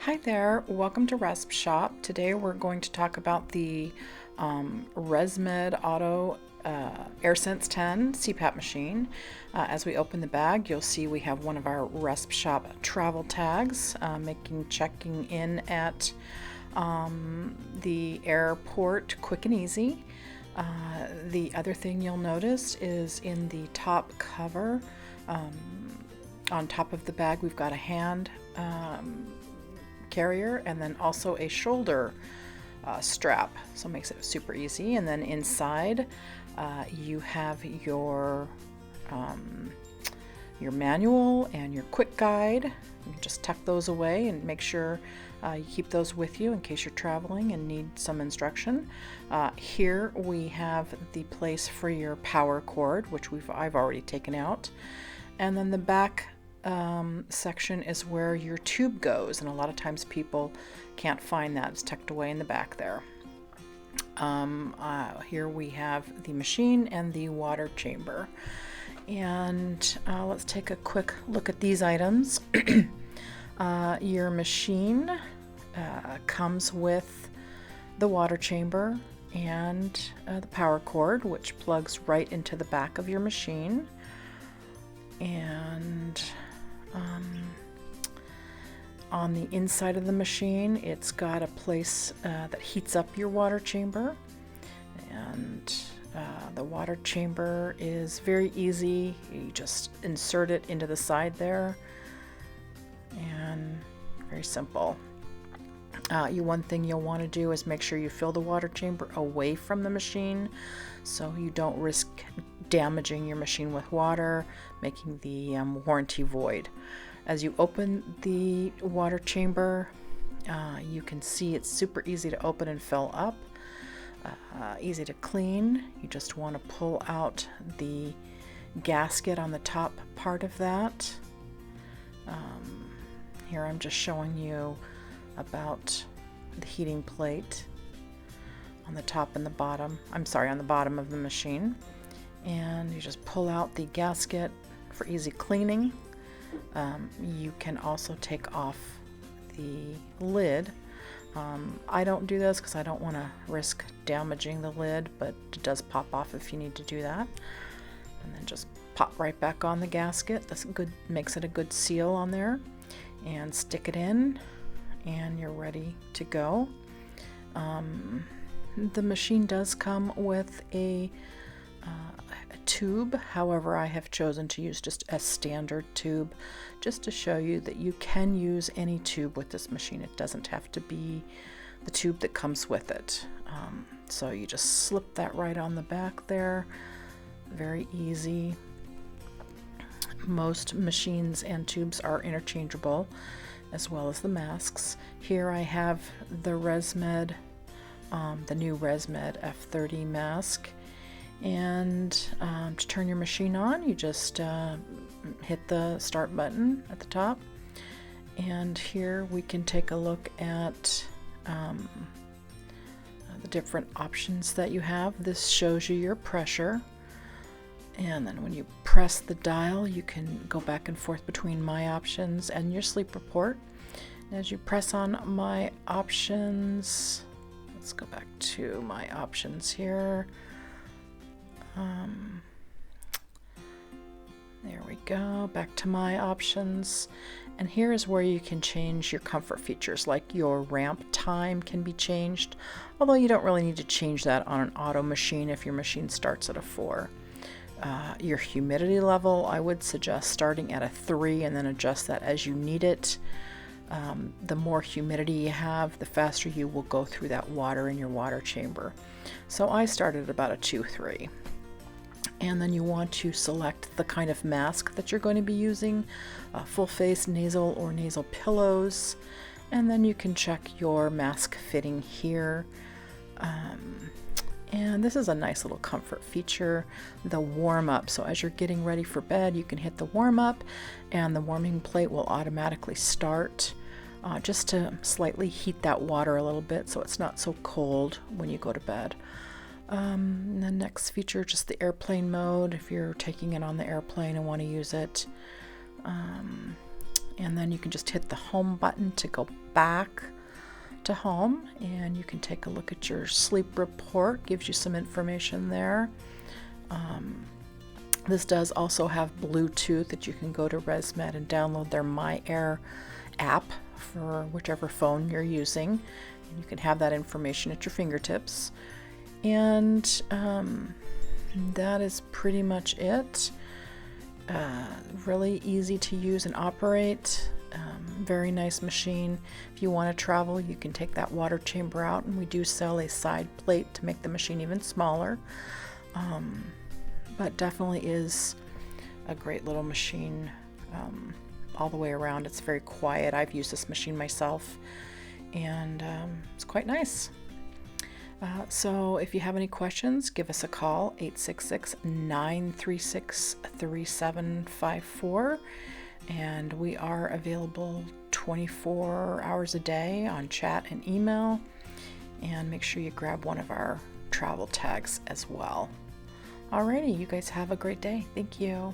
Hi there, welcome to Respshop. Today we're going to talk about the ResMed Auto AirSense10 CPAP machine. As we open the bag, you'll see we have one of our Respshop travel tags, checking in at the airport quick and easy. The other thing you'll notice is in the top cover, on top of the bag, we've got a hand carrier and then also a shoulder strap, so it makes it super easy. And then inside you have your manual and your quick guide. You can just tuck those away and make sure you keep those with you in case you're traveling and need some instruction. Here we have the place for your power cord, which I've already taken out, and then the back section is where your tube goes, and a lot of times people can't find that. It's tucked away in the back there. Here we have the machine and the water chamber, and let's take a quick look at these items. Your machine comes with the water chamber and the power cord, which plugs right into the back of your machine. And on the inside of the machine, it's got a place that heats up your water chamber, and the water chamber is very easy. You just insert it into the side there, and very simple. One thing you'll want to do is make sure you fill the water chamber away from the machine so you don't risk damaging your machine with water, making the warranty void. As you open the water chamber, you can see it's super easy to open and fill up, easy to clean. You just want to pull out the gasket on the top part of that. Here I'm just showing you about the heating plate on the top and the bottom. On the bottom of the machine. And you just pull out the gasket for easy cleaning. You can also take off the lid. I don't do this because I don't want to risk damaging the lid, but it does pop off if you need to do that. And then just pop right back on the gasket. That's good, makes it a good seal on there. And stick it in, and you're ready to go. The machine does come with a tube. However, I have chosen to use just a standard tube just to show you that you can use any tube with this machine. It doesn't have to be the tube that comes with it. So you just slip that right on the back there. Very easy. Most machines and tubes are interchangeable, as well as the masks. Here I have the ResMed, the new ResMed F30 mask. And to turn your machine on, you just hit the start button at the top. And here we can take a look at the different options that you have. This shows you your pressure. And then when you press the dial, you can go back and forth between my options and your sleep report. And as you press on my options, let's go back to my options here. There we go, back to my options. And here is where you can change your comfort features, like your ramp time can be changed, although you don't really need to change that on an auto machine if your machine starts at a 4. Your humidity level, I would suggest starting at a 3 and then adjust that as you need it. The more humidity you have, the faster you will go through that water in your water chamber. So I started at about a 2-3. And then you want to select the kind of mask that you're going to be using, full face, nasal, or nasal pillows. And then you can check your mask fitting here. And this is a nice little comfort feature, the warm up. So as you're getting ready for bed, you can hit the warm up and the warming plate will automatically start just to slightly heat that water a little bit so it's not so cold when you go to bed. The next feature, just the airplane mode, if you're taking it on the airplane and want to use it. and then you can just hit the home button to go back to home, and you can take a look at your sleep report. Gives you some information there. This does also have Bluetooth, that you can go to ResMed and download their My Air app for whichever phone you're using. And you can have that information at your fingertips. And that is pretty much it. Really easy to use and operate. Very nice machine. If you want to travel, you can take that water chamber out, and we do sell a side plate to make the machine even smaller. But definitely is a great little machine all the way around. It's very quiet. I've used this machine myself, and it's quite nice. So if you have any questions, give us a call, 866-936-3754, and we are available 24 hours a day on chat and email. And make sure you grab one of our travel tags as well. Alrighty, you guys have a great day. Thank you.